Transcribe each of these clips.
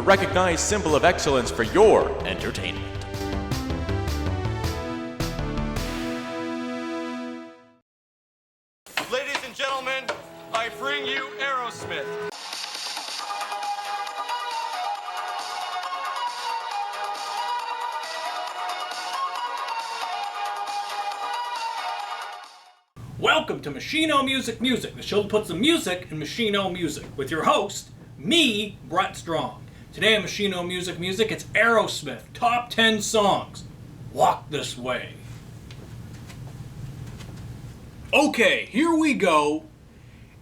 recognized symbol of excellence for your entertainment. Ladies and gentlemen, I bring you Aerosmith. Welcome to Machino Music, the show that puts the music in Machino Music, with your host, me, Brett Strong. Today on Machino Music, it's Aerosmith, top 10 songs. Walk This Way. Okay, here we go.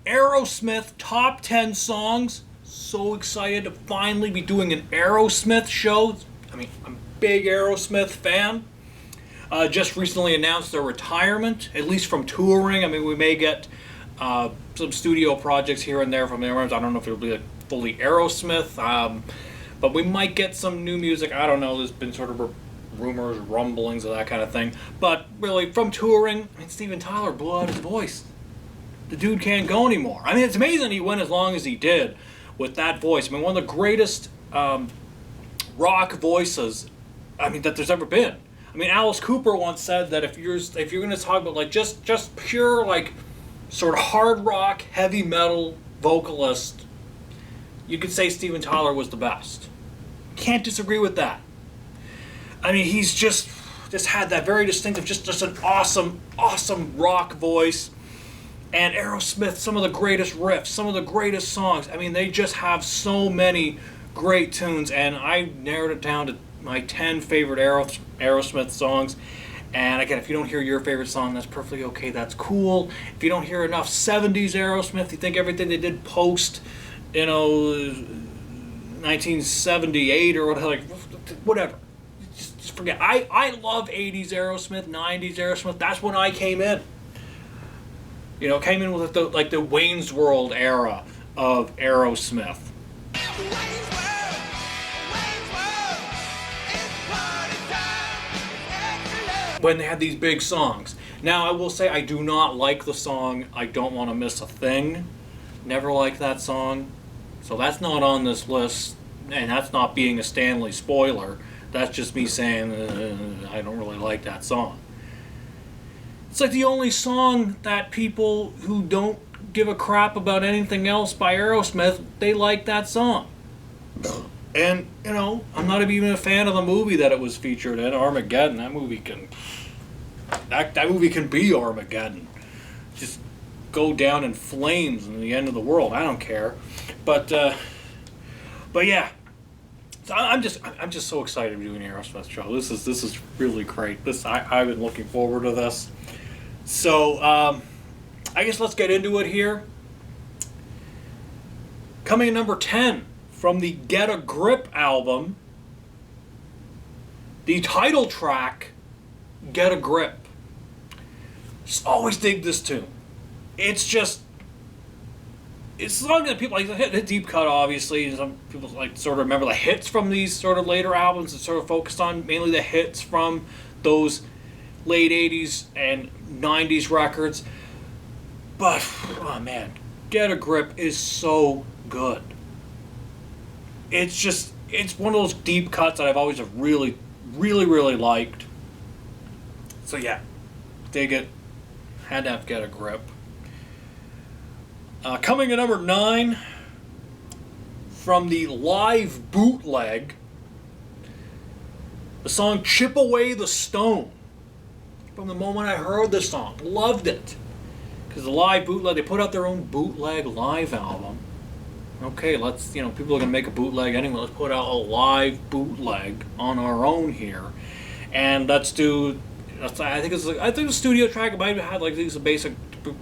Aerosmith, top 10 songs. So excited to finally be doing an Aerosmith show. I'm a big Aerosmith fan. Just recently announced their retirement, at least from touring. We may get some studio projects here and there from them. I don't know if it'll be like fully Aerosmith, but we might get some new music. I don't know. There's been sort of rumors, rumblings of that kind of thing. But really, from touring, Steven Tyler blew out his voice. The dude can't go anymore. It's amazing he went as long as he did with that voice. one of the greatest rock voices, that there's ever been. Alice Cooper once said that if you're going to talk about just pure sort of hard rock, heavy metal vocalist, you could say Steven Tyler was the best. Can't disagree with that. He's just had that very distinctive, just an awesome rock voice. And Aerosmith, some of the greatest riffs, some of the greatest songs. They just have so many great tunes, and I narrowed it down to my 10 favorite Aerosmith songs. And again, if you don't hear your favorite song, that's perfectly okay. That's cool. If you don't hear enough 70s Aerosmith, you think everything they did post, 1978 or whatever. Just forget. I love 80s Aerosmith, 90s Aerosmith. That's when I came in. Came in with the Wayne's World era of Aerosmith. When they had these big songs. Now, I will say I do not like the song I Don't Want to Miss a Thing. Never liked that song. So that's not on this list, and that's not being a Stanley spoiler. That's just me saying I don't really like that song. It's like the only song that people who don't give a crap about anything else by Aerosmith, they like that song. And, I'm not even a fan of the movie that it was featured in, Armageddon. That movie can be Armageddon. Just go down in flames in the end of the world. I don't care. But yeah. So I'm just so excited to be doing an Aerosmith show. This is really great. I've been looking forward to this. So I guess let's get into it here. Coming in number 10. From the Get a Grip album, the title track, Get a Grip. Just always dig this tune. It's something that people hit a deep cut, obviously, and some people sort of remember the hits from these sort of later albums and sort of focused on mainly the hits from those late 80s and 90s records. But, oh man, Get a Grip is so good. It's one of those deep cuts that I've always really, really, really liked. So yeah, dig it. Had to have Get a Grip. Coming at number 9, from the live bootleg, the song Chip Away the Stone. From the moment I heard this song, loved it. Because the live bootleg, they put out their own bootleg live album. Okay, let's, people are going to make a bootleg anyway. Let's put out a live bootleg on our own here. And let's do, I think the studio track, it might have had these basic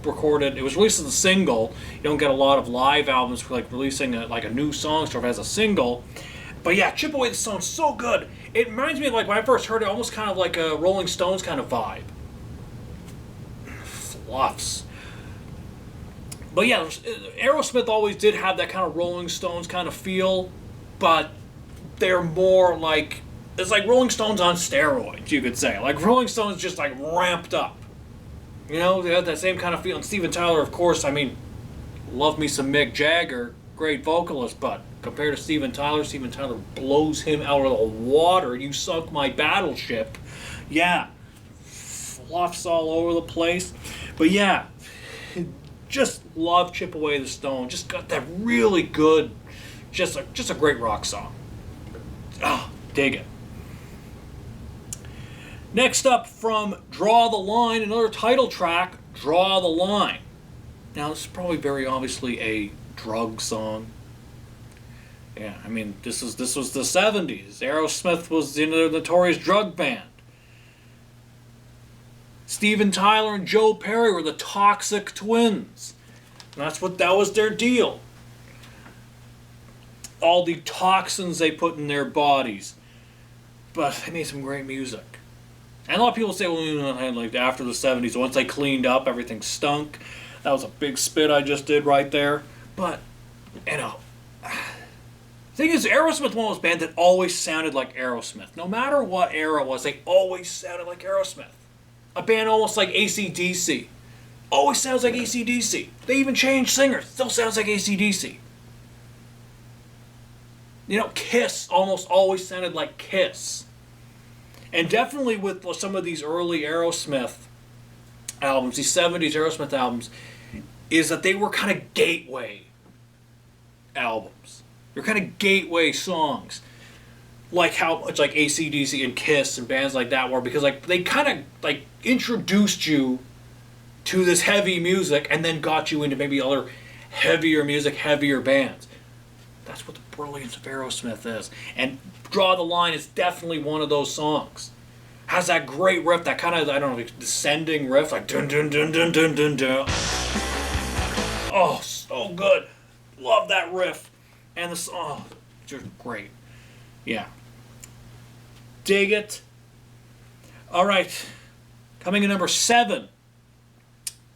recorded. It was released as a single. You don't get a lot of live albums for releasing a new song sort of as a single. But yeah, Chip Away the Stone, so good. It reminds me of when I first heard it, almost kind of like a Rolling Stones kind of vibe. Fluffs. But yeah, Aerosmith always did have that kind of Rolling Stones kind of feel, but they're more it's like Rolling Stones on steroids, you could say. Rolling Stones just ramped up. They had that same kind of feel. And Steven Tyler, of course, love me some Mick Jagger, great vocalist, but compared to Steven Tyler blows him out of the water. You sunk my battleship. Yeah. Fluffs all over the place. But yeah, just love Chip Away the Stone. Just got that really good, just a great rock song. Oh, dig it. Next up from Draw the Line, another title track, Draw the Line. Now, this is probably very obviously a drug song. Yeah, I mean, this was the 70s. Aerosmith was in a notorious drug band. Steven Tyler and Joe Perry were the Toxic Twins. And that was their deal. All the toxins they put in their bodies. But they made some great music. And a lot of people say, well, like after the 70s, once they cleaned up, everything stunk. That was a big spit I just did right there. But, you know, the thing is, Aerosmith was one of those bands that always sounded like Aerosmith. No matter what era it was, they always sounded like Aerosmith. A band almost like AC/DC. Always sounds like AC/DC. They even changed singers. Still sounds like AC/DC. You know, Kiss almost always sounded like Kiss. And definitely with some of these early Aerosmith albums, these 70s Aerosmith albums, is that they were kind of gateway albums. They're kind of gateway songs. Like how much like AC/DC and Kiss and bands like that were, because like they kind of like introduced you to this heavy music and then got you into maybe other heavier music, heavier bands. That's what the brilliance of Aerosmith is. And Draw the Line is definitely one of those songs. Has that great riff, that kind of, I don't know, descending riff, like dun dun dun dun dun dun dun. Oh, so good. Love that riff. And the song, just great. Yeah. Dig it. All right. Coming in number 7.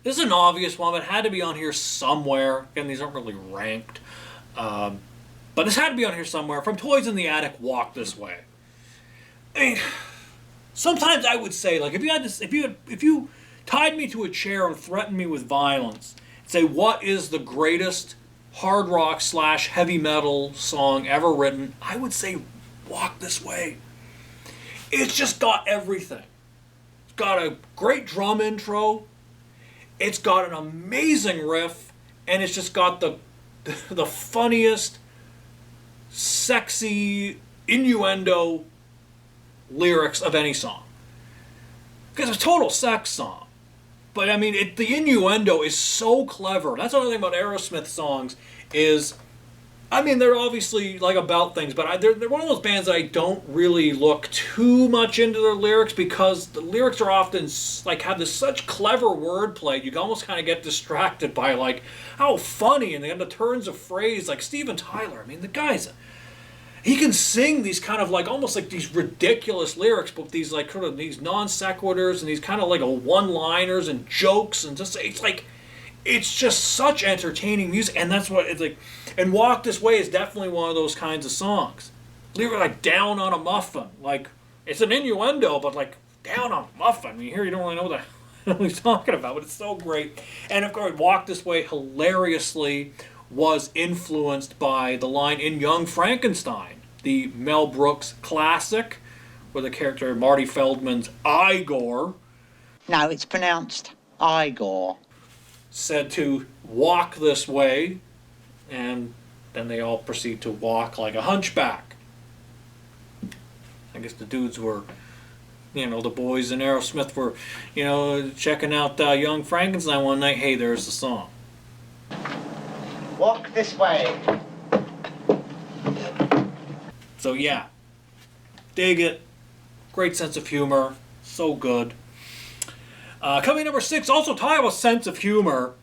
This is an obvious one, but it had to be on here somewhere. Again, these aren't really ranked. But this had to be on here somewhere. From Toys in the Attic, Walk This Way. I mean, sometimes I would say, like, if you tied me to a chair and threatened me with violence, say, what is the greatest hard rock / heavy metal song ever written, I would say Walk This Way. It's just got everything. It's got a great drum intro. It's got an amazing riff, and it's just got the funniest, sexy innuendo lyrics of any song. Because it's a total sex song. But I mean, the innuendo is so clever. That's another thing about Aerosmith songs is, I mean, they're obviously like about things, but they're one of those bands that I don't really look too much into their lyrics, because the lyrics are often like have this such clever wordplay. You can almost kind of get distracted by like how funny, and they have the turns of phrase. Like Steven Tyler, I mean, the guy's he can sing these kind of like almost like these ridiculous lyrics, but these like kind of these non sequiturs and these kind of like one-liners and jokes, and just it's just such entertaining music, and that's what it's like. And Walk This Way is definitely one of those kinds of songs. Lyric like down on a muffin, like it's an innuendo, but like down on a muffin. I mean, here you don't really know what he's talking about, but it's so great. And of course, Walk This Way hilariously was influenced by the line in Young Frankenstein, the Mel Brooks classic, where the character Marty Feldman's Igor. No, it's pronounced Igor. Said to walk this way, and then they all proceed to walk like a hunchback. I guess the dudes were, the boys in Aerosmith were, checking out Young Frankenstein one night. Hey, there's the song. Walk this way. So yeah, dig it. Great sense of humor. So good. Coming number 6, also tied with sense of humor,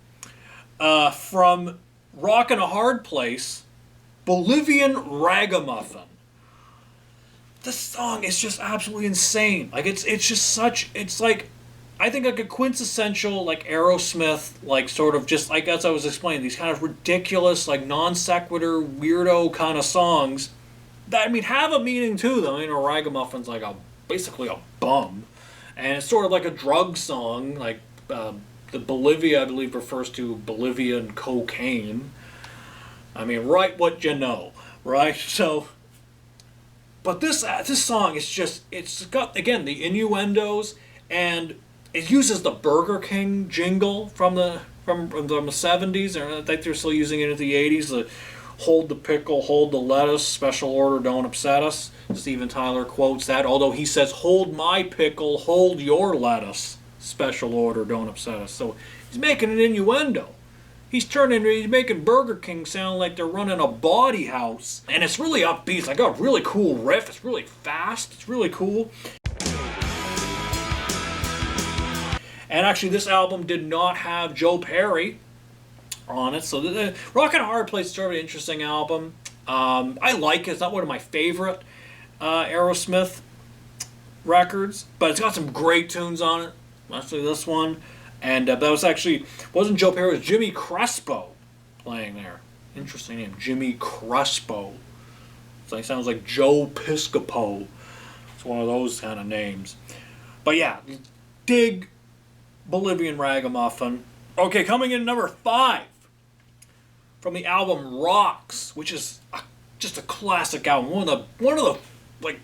from Rockin' a Hard Place, Bolivian Ragamuffin. This song is just absolutely insane. Like it's just such, it's like, I think like a quintessential like Aerosmith, like sort of just like as I was explaining, these kind of ridiculous like non sequitur weirdo kind of songs that, I mean, have a meaning to them. A Ragamuffin's like basically a bum. And it's sort of like a drug song, like the Bolivia, I believe, refers to Bolivian cocaine. I mean, write what you know, right? So, but this song is just, it's got, again, the innuendos, and it uses the Burger King jingle from the 70s, and I think they're still using it in the 80s, the hold the pickle, hold the lettuce, special order, don't upset us. Steven Tyler quotes that, although he says, hold my pickle, hold your lettuce, special order, don't upset us. So he's making an innuendo. He's making Burger King sound like they're running a bawdy house. And it's really upbeat. It's like a really cool riff. It's really fast. It's really cool. And actually, this album did not have Joe Perry on it. So the Rock and Hard Place is sort of an interesting album. I like it. It's not one of my favorite Aerosmith records, but it's got some great tunes on it. Especially this one. And that was actually, wasn't Joe Perry, it was Jimmy Crespo playing there. Interesting name, Jimmy Crespo. It's like, sounds like Joe Piscopo. It's one of those kind of names. But yeah, dig Bolivian Ragamuffin. Okay, coming in number 5 from the album Rocks, which is just a classic album. One of the like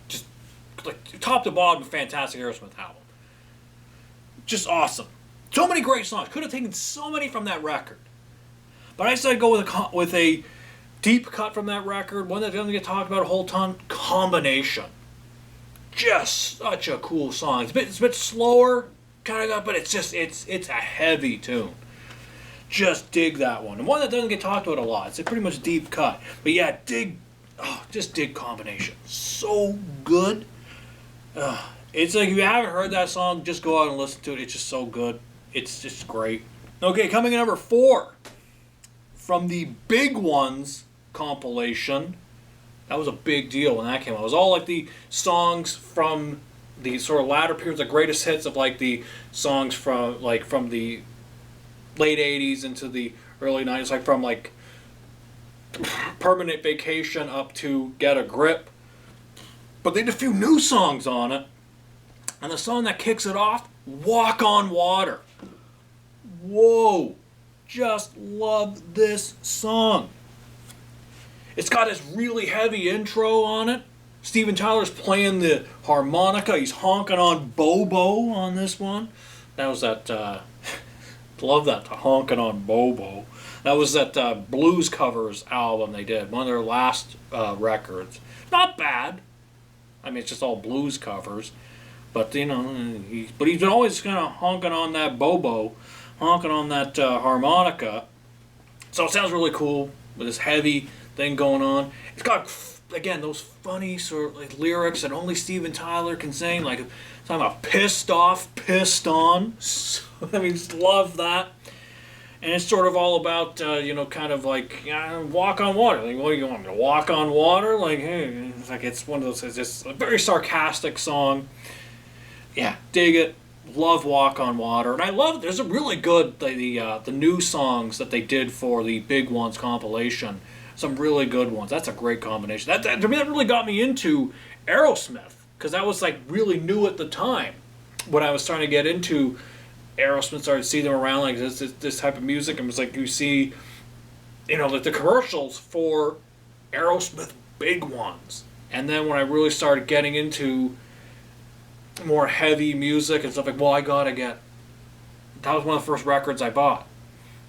top to bottom fantastic Aerosmith album. Just awesome. So many great songs. Could have taken so many from that record. But I decided to go with a deep cut from that record, one that doesn't get talked about a whole ton, Combination. Just such a cool song. It's a bit slower, kind of, but it's a heavy tune. Just dig that one. And one that doesn't get talked about a lot. It's a pretty much deep cut. But yeah, just dig Combination. So good. It's like, if you haven't heard that song, just go out and listen to it. It's just so good. It's just great. Okay, coming in number 4 from the Big Ones compilation. That was a big deal when that came out. It was all like the songs from the sort of latter periods, the greatest hits of like the songs from the late 80s into the early 90s, like from like Permanent Vacation up to Get a Grip. But they did a few new songs on it. And the song that kicks it off, Walk on Water. Whoa, just love this song. It's got this really heavy intro on it. Steven Tyler's playing the harmonica. He's honking on Bobo on this one. That was that, love that, honking on Bobo. That was that Blues Covers album they did, one of their last records. Not bad. I mean, it's just all blues covers. But, you know, he's been always kind of honking on that Bobo, honking on that harmonica. So it sounds really cool with this heavy thing going on. It's got, again, those funny sort of like lyrics that only Steven Tyler can sing, like talking about pissed off, pissed on. So, I mean, just love that. And it's sort of all about, kind of like, walk on water. Like, what do you want me to walk on water? Like, hey, it's one of those, it's just a very sarcastic song. Yeah, dig it. Love Walk on Water. And I love, there's a really good, the new songs that they did for the Big Ones compilation. Some really good ones. That's a great combination. That really got me into Aerosmith, because that was like really new at the time when I was trying to get into Aerosmith. Started to see them around like this type of music, and it was like you see, like the commercials for Aerosmith Big Ones. And then when I really started getting into more heavy music and stuff, like, well, that was one of the first records I bought.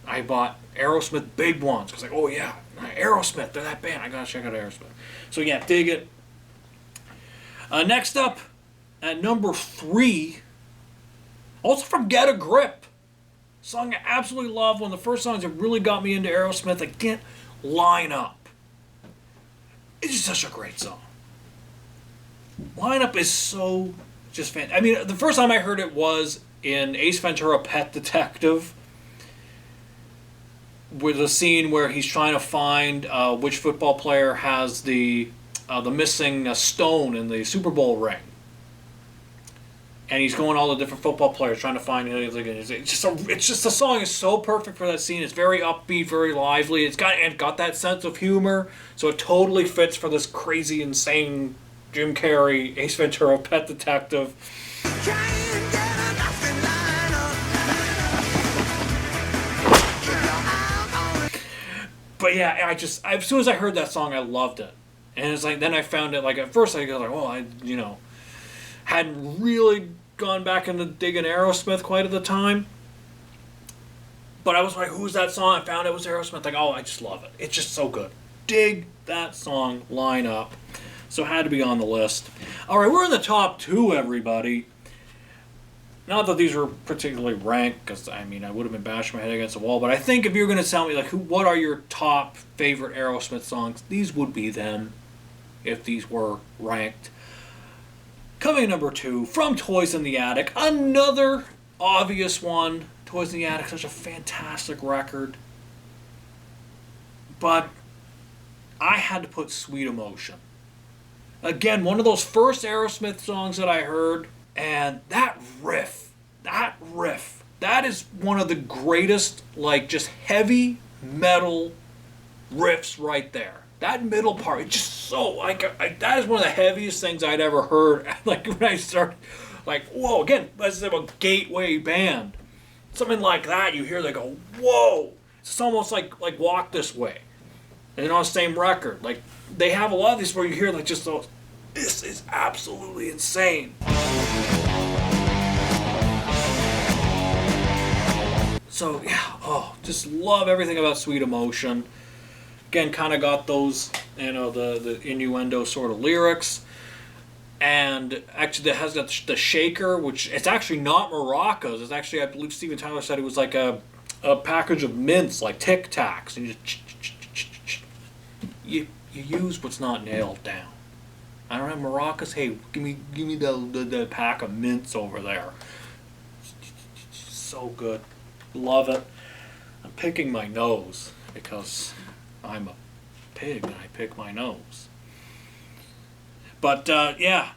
I bought Aerosmith Big Ones, because like, oh yeah, Aerosmith, they're that band, I gotta check out Aerosmith. So yeah, dig it. Next up, at number 3, also from Get a Grip, song I absolutely love, one of the first songs that really got me into Aerosmith. Again, Line Up. It's just such a great song. Line Up is so just fantastic. I mean, the first time I heard it was in Ace Ventura: Pet Detective, with a scene where he's trying to find which football player has the missing stone in the Super Bowl ring. And he's going all the different football players trying to find it. It's just the song is so perfect for that scene. It's very upbeat, very lively. It's got that sense of humor, so it totally fits for this crazy, insane Jim Carrey Ace Ventura: Pet Detective. But yeah, as soon as I heard that song, I loved it. And it's like, then I found it, like, at first I go like, well, I hadn't really gone back into digging Aerosmith quite at the time. But I was like, who's that song? I found it was Aerosmith. Like, oh, I just love it. It's just so good. Dig that song lineup. So it had to be on the list. All right, we're in the top 2, everybody. Not that these were particularly ranked, because, I mean, I would have been bashing my head against the wall. But I think if you're going to tell me, like, what are your top favorite Aerosmith songs, these would be them, if these were ranked. Coming in number 2, from Toys in the Attic, another obvious one. Toys in the Attic, such a fantastic record. But I had to put Sweet Emotion. Again, one of those first Aerosmith songs that I heard, and that riff, that is one of the greatest, like, just heavy metal riffs right there. That middle part, it's just so, like, that is one of the heaviest things I'd ever heard. Like, when I started, like, whoa, again, let's say a gateway band. Something like that, you hear, they go, whoa. It's almost like Walk This Way. And on the same record. Like, they have a lot of these where you hear, like, just those, this is absolutely insane. So, yeah, just love everything about Sweet Emotion. Again, kind of got those, the innuendo sort of lyrics. And actually, it has the shaker, which it's actually not maracas. It's actually, I believe Steven Tyler said it was like a package of mints, like Tic Tacs. And you use what's not nailed down. I don't have maracas. Hey, give me the pack of mints over there. So good, love it. I'm picking my nose because I'm a pig and I pick my nose. But yeah,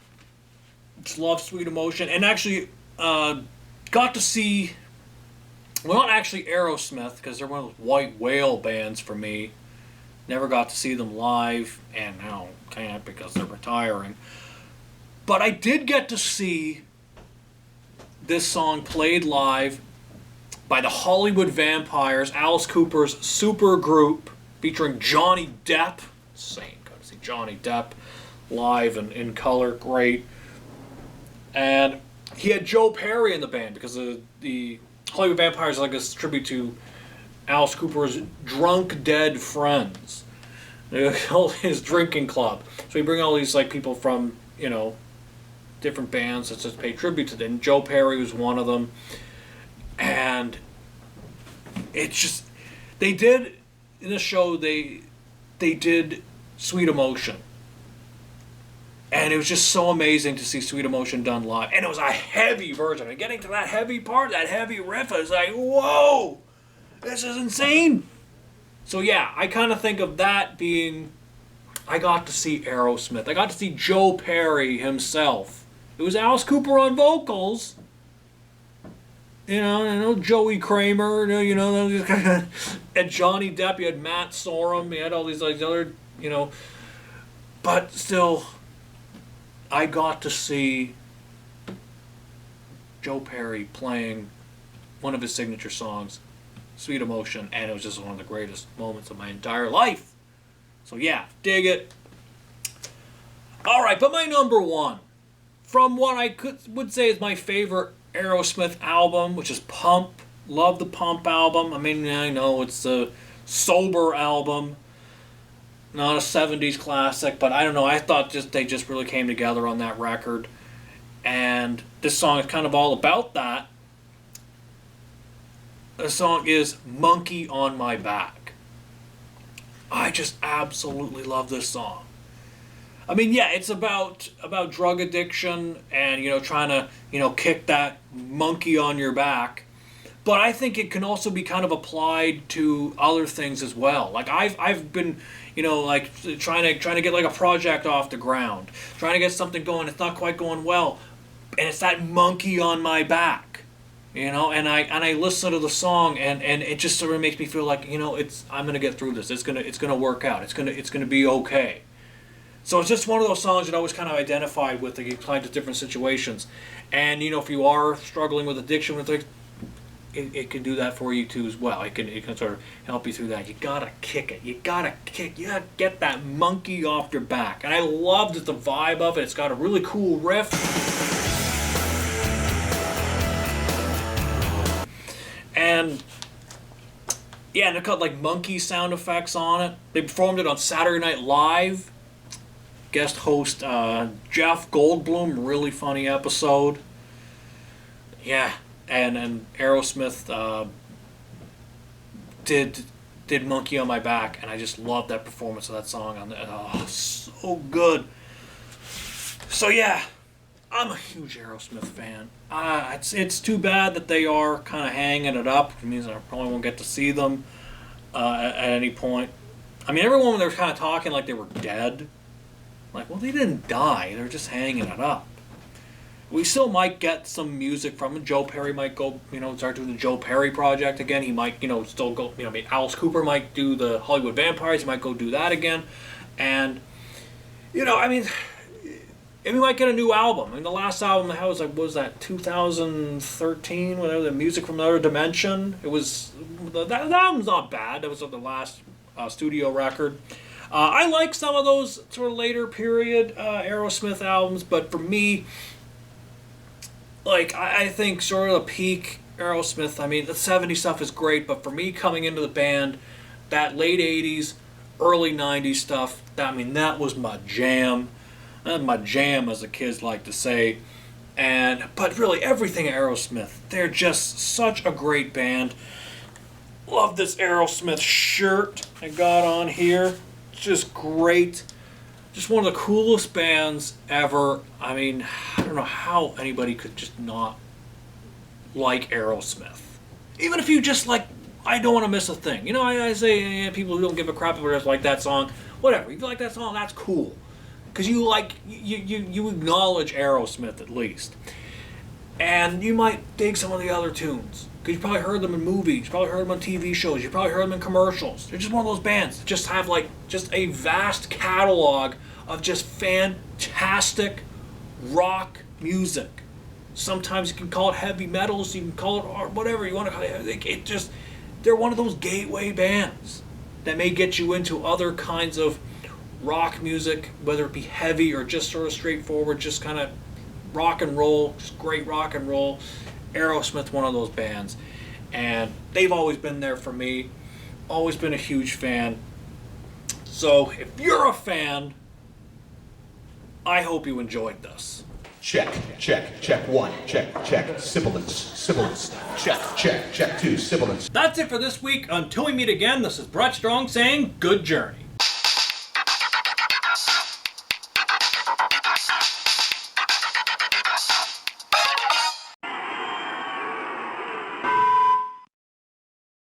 just love Sweet Emotion, and actually got to see. Well, not actually Aerosmith, because they're one of those white whale bands for me. Never got to see them live, and now can't because they're retiring. But I did get to see this song played live by the Hollywood Vampires, Alice Cooper's super group, featuring Johnny Depp. Insane, got to see Johnny Depp live and in color, great. And he had Joe Perry in the band, because the Hollywood Vampires, like, a tribute to Alice Cooper's drunk dead friends, his drinking club. So he bring all these, like, people from different bands that just pay tribute to them. And Joe Perry was one of them, and it's just, they did in the show, they did Sweet Emotion. And it was just so amazing to see Sweet Emotion done live. And it was a heavy version. And getting to that heavy part, that heavy riff, I was like, whoa, this is insane. So yeah, I kind of think of that being, I got to see Aerosmith. I got to see Joe Perry himself. It was Alice Cooper on vocals. Joey Kramer, and Johnny Depp. You had Matt Sorum. You had all these other, but still, I got to see Joe Perry playing one of his signature songs, Sweet Emotion, and it was just one of the greatest moments of my entire life. So yeah, dig it. All right, but my number 1, from what I would say is my favorite Aerosmith album, which is Pump. Love the Pump album. I mean, I know it's a sober album, not a 70s classic, but I don't know. I thought they just really came together on that record. And this song is kind of all about that. The song is Monkey on My Back. I just absolutely love this song. I mean, yeah, it's about drug addiction and, trying to, kick that monkey on your back. But I think it can also be kind of applied to other things as well. Like, I've been, trying to get, like, a project off the ground. Trying to get something going. It's not quite going well. And it's that monkey on my back. And I listen to the song and it just sort of makes me feel like, I'm going to get through this. It's going to work out. It's going to be okay. So it's just one of those songs that I always kind of identify with, like, applied to different situations. And, if you are struggling with addiction, it can do that for you too as well. It can sort of help you through that. You gotta kick it. You gotta get that monkey off your back. And I loved the vibe of it. It's got a really cool riff. And yeah, and it got like monkey sound effects on it. They performed it on Saturday Night Live. Guest host Jeff Goldblum, really funny episode. Yeah, and Aerosmith did Monkey on My Back, and I just loved that performance of that song on that. Oh, so good. So yeah, I'm a huge Aerosmith fan. It's too bad that they are kind of hanging it up. It means I probably won't get to see them at any point. I mean, everyone, they're kind of talking like they were dead. Like, well, they didn't die. They're just hanging it up. We still might get some music from him. Joe Perry might go, start doing the Joe Perry project again. He might, still go, Alice Cooper might do the Hollywood Vampires. He might go do that again. And, we might get a new album. I mean, the last album that was that 2013, whatever, the Music from Another Dimension. It was, that album's not bad. That was the last studio record. I like some of those sort of later period Aerosmith albums, but for me, like, I think sort of the peak Aerosmith, I mean, the 70s stuff is great, but for me coming into the band, that late 80s, early 90s stuff, that was my jam. My jam, as the kids like to say. But really, everything Aerosmith, they're just such a great band. Love this Aerosmith shirt I got on here. Just great. Just one of the coolest bands ever. I mean, I don't know how anybody could just not like Aerosmith. Even if you just like, I don't want to miss a thing. I say people who don't give a crap about just like that song. Whatever. If you like that song, that's cool. Because you acknowledge Aerosmith at least. And you might dig some of the other tunes. Because you probably heard them in movies, you probably heard them on TV shows, you probably heard them in commercials. They're just one of those bands that just have just a vast catalog of just fantastic rock music. Sometimes you can call it heavy metal, so you can call it or whatever you want to call it. They're one of those gateway bands that may get you into other kinds of rock music, whether it be heavy or just sort of straightforward, just kind of rock and roll, just great rock and roll. Aerosmith, one of those bands, and they've always been there for me, always been a huge fan. So if you're a fan, I hope you enjoyed this. Check one, check, sibilance, check two, sibilance. That's it for this week. Until we meet again, this is Brett Strong saying good journey.